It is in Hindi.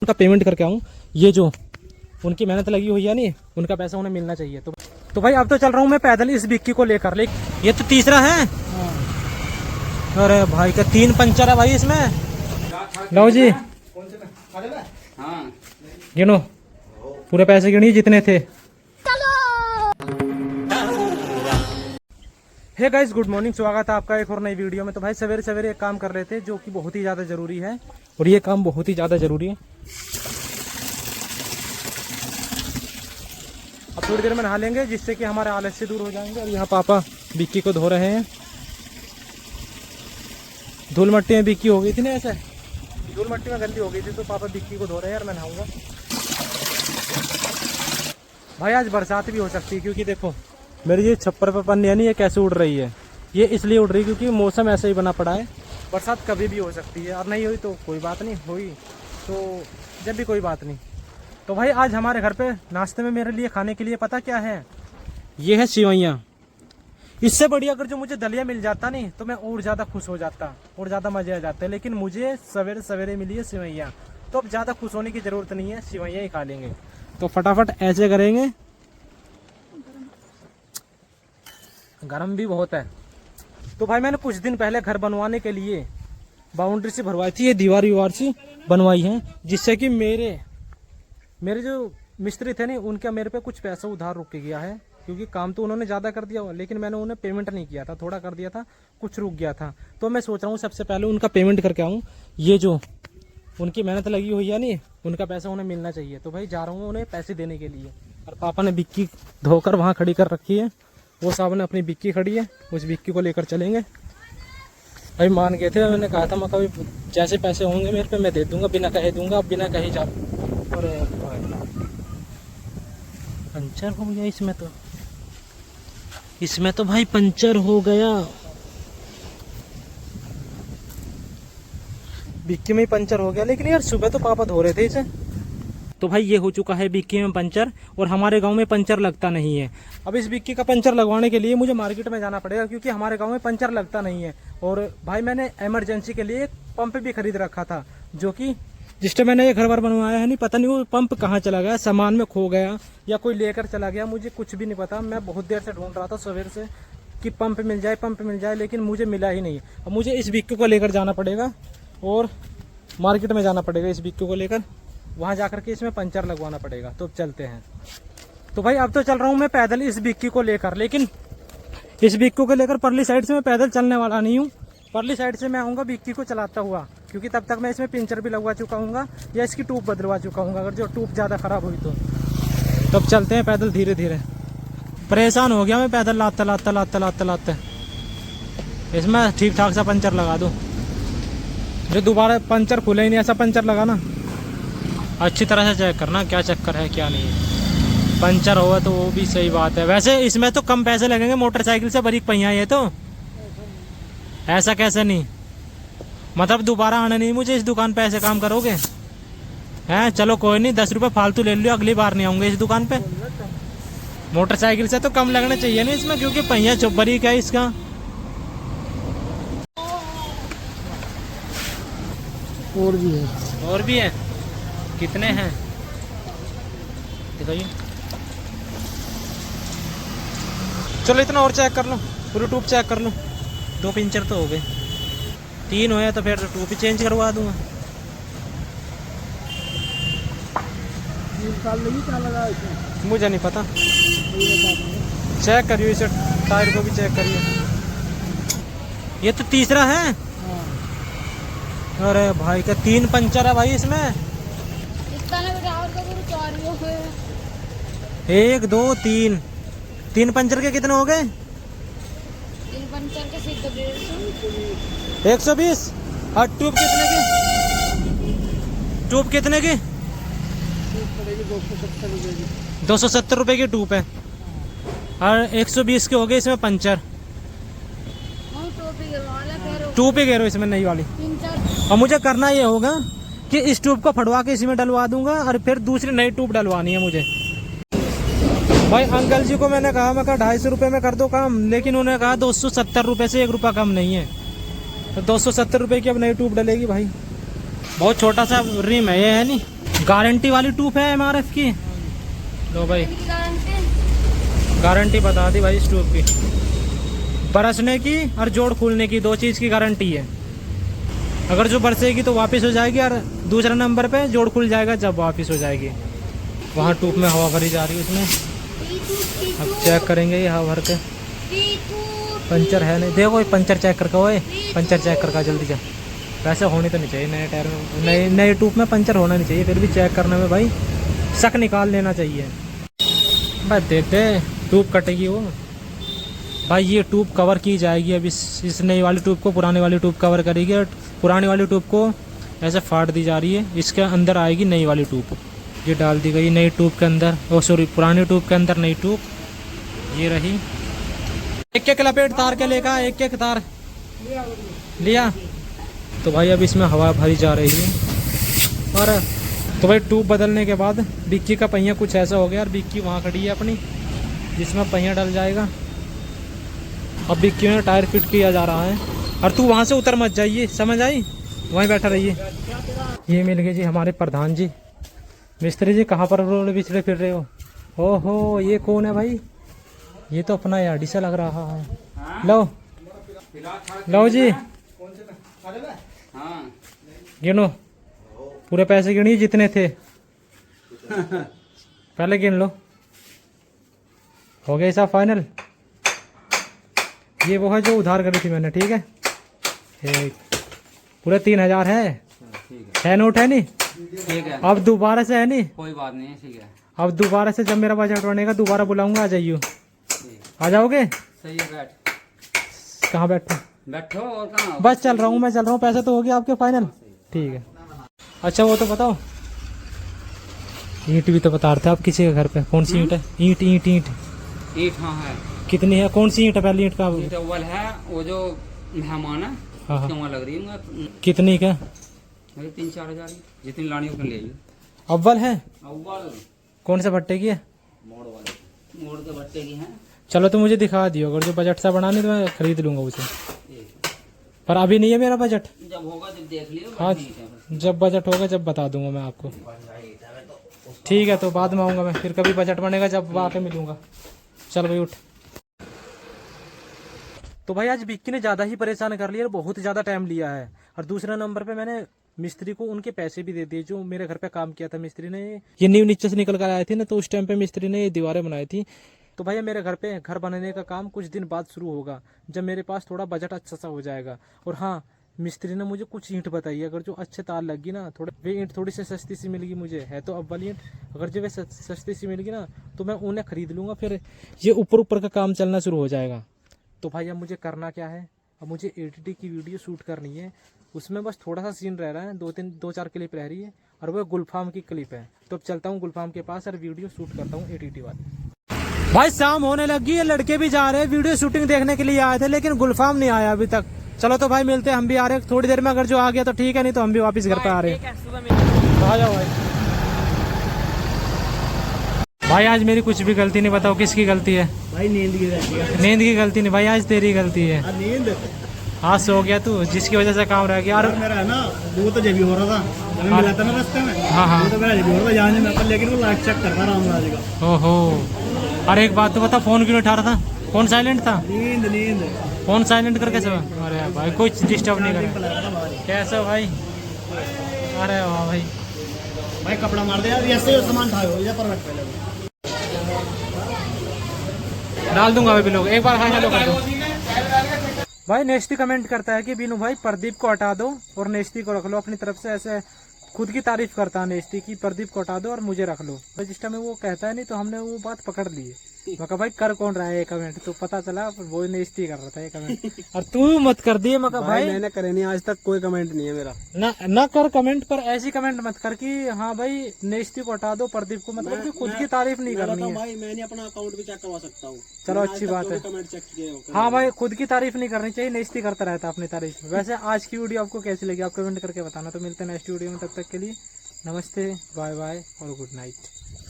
उनका पेमेंट करके आऊँ। ये जो उनकी मेहनत लगी हुई है नहीं, उनका पैसा उन्हें मिलना चाहिए। तो भाई अब तो चल रहा हूँ मैं पैदल इस बिक्की को लेकर। लेकिन ये तो तीसरा है। अरे भाई का 3 पंचर है भाई इसमें। लो जी गिनो, पूरे पैसे गिनिए जितने थे। हे गाइस, गुड मॉर्निंग, स्वागत है आपका एक और नई वीडियो में। तो भाई सवेरे सवेरे एक काम कर रहे थे जो कि बहुत ही ज़्यादा ज़रूरी है, और ये काम बहुत ही ज़्यादा ज़रूरी है। अब थोड़ी देर में नहा लेंगे जिससे कि हमारे आलस से दूर हो जाएंगे। और यहाँ पापा बिक्की को धो रहे हैं। धूल मट्टी में बिक्की हो गई थी ना, ऐसे धूल मट्टी में गंदी हो गई थी, तो पापा बिक्की को धो रहे हैं और मैं नहाऊंगा। भाई आज बरसात भी हो सकती है, क्योंकि देखो मेरी ये छप्पर पर पन्नी है नहीं, ये कैसे उड़ रही है। ये इसलिए उड़ रही है क्योंकि मौसम ऐसे ही बना पड़ा है। बरसात कभी भी हो सकती है, और नहीं हुई तो कोई बात नहीं, हुई तो जब भी कोई बात नहीं। तो भाई आज हमारे घर पे नाश्ते में मेरे लिए खाने के लिए पता क्या है, ये है सेवइयाँ। इससे बढ़िया अगर जो मुझे दलिया मिल जाता नहीं तो मैं और ज़्यादा खुश हो जाता और ज़्यादा मजे आ जाते। लेकिन मुझे सवेरे सवेरे मिली है सेवइयाँ, तो अब ज़्यादा खुश होने की ज़रूरत नहीं है, सेवइयाँ ही खा लेंगे। तो फटाफट ऐसे करेंगे। गरम भी बहुत है। तो भाई मैंने कुछ दिन पहले घर बनवाने के लिए बाउंड्री से भरवाई थी, ये दीवार वीवार सी बनवाई है, जिससे कि मेरे जो मिस्त्री थे नहीं, उनका मेरे पे कुछ पैसा उधार रुक गया है। क्योंकि काम तो उन्होंने ज़्यादा कर दिया, लेकिन मैंने उन्हें पेमेंट नहीं किया था, थोड़ा कर दिया था, कुछ रुक गया था। तो मैं सोच रहा हूँ सबसे पहले उनका पेमेंट करके आऊँ। ये जो उनकी मेहनत लगी हुई है नहीं, उनका पैसा उन्हें मिलना चाहिए। तो भाई जा रहा हूँ उन्हें पैसे देने के लिए। और पापा ने बिक्की धोकर वहाँ खड़ी कर रखी है, वो साहब ने अपनी बिक्की खड़ी है, उस बिक्की को लेकर चलेंगे। भाई मान गए थे, मैंने कहा था मैं कभी जैसे पैसे होंगे मेरे पे मैं दे दूंगा, बिना कहे दूंगा, अब बिना कहे जा। और पंचर हो गया इसमें तो भाई पंचर हो गया। बिक्की में ही पंचर हो गया। लेकिन यार सुबह तो पापा धो रहे थे इसे। तो भाई ये हो चुका है बिक्की में पंचर, और हमारे गांव में पंचर लगता नहीं है। अब इस बिक्की का पंचर लगवाने के लिए मुझे मार्केट में जाना पड़ेगा, क्योंकि हमारे गांव में पंचर लगता नहीं है। और भाई मैंने इमरजेंसी के लिए एक पंप भी खरीद रखा था, जो कि जिससे मैंने ये घर बार बनवाया है नहीं, पता नहीं वो पंप कहाँ चला गया, सामान में खो गया या कोई लेकर चला गया, मुझे कुछ भी नहीं पता। मैं बहुत देर से ढूंढ रहा था सवेर से कि पंप मिल जाए, लेकिन मुझे मिला ही नहीं। अब मुझे इस बिक्की को लेकर जाना पड़ेगा और मार्केट में जाना पड़ेगा इस बिक्की को लेकर, वहाँ जाकर के इसमें पंचर लगवाना पड़ेगा। तो चलते हैं। तो भाई अब तो चल रहा हूँ मैं पैदल इस बिक्की को लेकर। लेकिन इस बिक्की को लेकर परली साइड से मैं पैदल चलने वाला नहीं हूँ, परली साइड से मैं आऊँगा बिक्की को चलाता हुआ, क्योंकि तब तक मैं इसमें पंचर भी लगवा चुका हूँ या इसकी ट्यूब बदलवा चुका हूँ, अगर जो ट्यूब ज़्यादा ख़राब हुई तो। तब चलते हैं पैदल धीरे धीरे। परेशान हो गया मैं पैदल लाते। इसमें ठीक ठाक सा पंचर लगा दो, जो दोबारा पंचर खुले ही नहीं, ऐसा पंचर लगाना। अच्छी तरह से चेक करना क्या चक्कर है क्या नहीं है। पंचर होगा तो वो भी सही बात है। वैसे इसमें तो कम पैसे लगेंगे, मोटरसाइकिल से बारीक पहिया है तो। ऐसा कैसे नहीं, मतलब दोबारा आना नहीं मुझे इस दुकान पे, ऐसे काम करोगे हैं? चलो कोई नहीं, 10 रुपये फालतू ले लियो, अगली बार नहीं आऊँगे इस दुकान पे। मोटरसाइकिल से तो कम लगना चाहिए ना इसमें, क्योंकि पहिया चुप बारीक है इसका। और भी है कितने हैं दिखाइए। चलो इतना और चेक कर लो, पूरी ट्यूब चेक कर लो। 2 पंचर तो हो गए, 3 हुए तो फिर ट्यूब भी चेंज करवा दूंगा। मुझे नहीं पता, चेक करियो इसे, टायर को भी चेक करिए। ये तो तीसरा है। अरे भाई का 3 पंचर है भाई इसमें। 1 2 3 3 पंचर के कितने हो गए? 3 पंचर के सीधे 120। और ट्यूब कितने की? ट्यूब कितने की? 270 रुपए की ट्यूब है, और 120 के हो गए इसमें पंचर। ट्यूब ही गिरो इसमें नई वाली। और मुझे करना ये होगा कि इस ट्यूब को फटवा के इसमें डलवा दूंगा, और फिर दूसरी नई ट्यूब डलवानी है मुझे। भाई अंकल जी को मैंने कहा, मैं 250 रुपये में कर दो काम, लेकिन उन्होंने कहा 270 रुपये से 1 रुपया कम नहीं है। तो 270 रुपये की अब नई ट्यूब डलेगी भाई। बहुत छोटा सा रिम है ये, है नहीं। गारंटी वाली ट्यूब है MRF की। लो भाई इनकी गारंटी गारंटी बता दी भाई इस ट्यूब की, बरसने की और जोड़ खुलने की, 2 चीज़ की गारंटी है। अगर जो बरसेगी तो वापस हो जाएगी, और दूसरा नंबर पे जोड़ खुल जाएगा जब वापस हो जाएगी। वहाँ ट्यूब में हवा भरी जा रही है उसमें। अब चेक करेंगे ये हवा भर के। पंचर है नहीं, देखो ये पंचर चेक करके, ओए पंचर चेक करके जल्दी जा। वैसे होनी तो नहीं चाहिए नए टायर में, नए ट्यूब में पंचर होना नहीं चाहिए, फिर भी चेक करने में भाई शक निकाल लेना चाहिए। भाई देते ट्यूब कटेगी वो भाई, ये ट्यूब कवर की जाएगी अब इस नई वाली ट्यूब को पुरानी वाली ट्यूब कवर करेगी, और पुरानी वाली ट्यूब को ऐसे फाड़ दी जा रही है। इसके अंदर आएगी नई वाली ट्यूब, ये डाल दी गई नई ट्यूब के अंदर, ओ सॉरी पुरानी ट्यूब के अंदर नई ट्यूब ये रही। एक एक लपेट तार के लेगा, एक एक तार लिया। तो भाई अब इसमें हवा भरी जा रही है। और तो भाई ट्यूब बदलने के बाद डिक्की का पहिया कुछ ऐसा हो गया, और डिक्की वहाँ खड़ी है अपनी जिसमें पहिया डल जाएगा। अब डिक्की में टायर फिट किया जा रहा है, और तू वहाँ से उतर मत जाइए, समझ आई, वहीं बैठा रहिए। ये मिल गए जी हमारे प्रधान जी। मिस्त्री जी कहाँ पर रोड बिछड़े फिर रहे हो? ओहो ये कौन है भाई? ये तो अपना याडी सा लग रहा है। लो लो जी गिनो, पूरे पैसे गिनिए जितने थे, पहले गिन लो। हो गया हिसाब फाइनल। ये वो है जो उधार करी थी मैंने, ठीक है। एक पूरे 3000 है नोट है नहीं, ठीक है। अब दोबारा से है नहीं, कोई बात नहीं, ठीक है। अब दोबारा से जब मेरा बजट बनेगा दोबारा बुलाऊंगा, आ जाइयो। आ जाओगे? सही है, बैठ। कहाँ बैठो? बैठो और कहाँ? बस चल रहा हूँ मैं, चल रहा हूँ। पैसे तो हो गया आपके फाइनल, ठीक है। अच्छा वो तो बताओ, ईंट भी तो बता रहे थे आप किसी के घर पे, कौन सी ईंट है? ईंट ईंट ईंट ईंट हाँ है। कितनी है? कौन सी ईंट है? पहले ईंट का ईंट अव्वल है, वो जो मेहमान है हाँ हाँ, वहाँ लग रही है। कितनी का? 3-4 हजार जितनी लानी उतनी ले आइए। अव्वल है? अव्वल कौन से भट्टे की है? मोड़ वाले, मोड़ के भट्टे की है। चलो तो मुझे दिखा दियो, अगर जो बजट सा बनानी तो मैं खरीद लूंगा उसे, पर अभी नहीं है मेरा बजट। जब होगा जब देख लियो। हाँ जब बजट होगा जब बता दूंगा मैं आपको, ठीक है। तो बाद में आऊँगा मैं, फिर कभी बजट बनेगा जब आके मिलूंगा। चल भाई उठ। तो भाई आज विक्की ने ज़्यादा ही परेशान कर लिया, बहुत ज़्यादा टाइम लिया है। और दूसरे नंबर पे मैंने मिस्त्री को उनके पैसे भी दे दिए जो मेरे घर पे काम किया था मिस्त्री ने। ये नींव नीचे से निकल कर आए थे ना, तो उस टाइम पे मिस्त्री ने ये दीवारें बनाई थी। तो भैया मेरे घर पे घर बनाने का काम कुछ दिन बाद शुरू होगा, जब मेरे पास थोड़ा बजट अच्छा सा हो जाएगा। और हाँ, मिस्त्री ने मुझे कुछ ईंट बताई है, अगर जो अच्छे तार लग गई ना, थोड़े वे ईंट थोड़ी सी सस्ती सी मिलेगी मुझे, है तो अव्वल ईंट, अगर जो वे सस्ती सी मिलेगी ना तो मैं उन्हें खरीद लूँगा, फिर ये ऊपर ऊपर का काम चलना शुरू हो जाएगा। तो भाई अब मुझे करना क्या है, अब मुझे एडिटिंग की वीडियो शूट करनी है। उसमें बस थोड़ा सा सीन रह रहा है, 2-4 क्लिप रह रही है, और वो गुलफाम की क्लिप है। तो अब चलता हूँ गुलफाम के पास और वीडियो शूट करता हूँ एडिटिंग वाली। भाई शाम होने लगी है, लड़के भी जा रहे हैं, वीडियो शूटिंग देखने के लिए आए थे, लेकिन गुलफाम नहीं आया अभी तक। चलो तो भाई मिलते हैं, हम भी आ रहे हैं थोड़ी देर में, अगर जो आ गया तो ठीक है, नहीं तो हम भी वापस घर पे आ रहे हैं। आ जाओ भाई। भाई आज मेरी कुछ भी गलती नहीं, बताओ किसकी गलती है? भाई नींद की गलती है। नींद की गलती नहीं भाई, आज तेरी गलती है। नींद हाँ सो गया तू, जिसकी वजह से काम रह गया। और मेरा है ना, वो तो जब हो रहा था, जब मैं मिला था ना रास्ते में, हाँ हाँ, वो तो मेरा जब हो रहा था जाने में, लेकिन वो लाइट चेक करता रामराज का। ओहो, अरे एक बात तो बता, फोन क्यों उठा रहा था? फोन साइलेंट था? नींद नींद फोन साइलेंट करके सब? अरे भाई कुछ डिस्टर्ब नहीं करे। कैसा भाई? अरे वाह भाई, भाई कपड़ा मार दे यार, ऐसे सामान उठाओ या पर पहले डाल दूंगा भाई लोग, एक बार हाय हेलो कर दो। भाई नेस्टी कमेंट करता है कि बीनू भाई प्रदीप को हटा दो और नेस्टी को रख लो अपनी तरफ से, ऐसे खुद की तारीफ करता है नेस्टी की, प्रदीप को हटा दो और मुझे रख लो। तो जिस टाइम वो कहता है नहीं तो हमने वो बात पकड़ ली है। मैं कहा भाई कर कौन रहा है ये कमेंट, तो पता चला वो नेस्टी कर रहा था ये कमेंट, और तू मत कर दिए। मैं कहा भाई मैंने करे नहीं, आज तक कोई कमेंट नहीं है मेरा। ना कर कमेंट, पर ऐसी कमेंट मत कर कि हाँ भाई नेस्टी को हटा दो प्रदीप को, मतलब कि खुद की तारीफ नहीं करनी है। भाई मैंने अपना अकाउंट भी चेक करवा सकता हूँ। चलो अच्छी बात है। कमेंट चेक किए हाँ भाई खुद की तारीफ नहीं करनी चाहिए, नेस्टी करता रहता अपनी तारीफ। वैसे आज की वीडियो आपको कैसी लगी आप कमेंट करके बताना। तो मिलते हैं नेक्स्ट वीडियो में, तब तक के लिए नमस्ते, बाय बाय और गुड नाइट।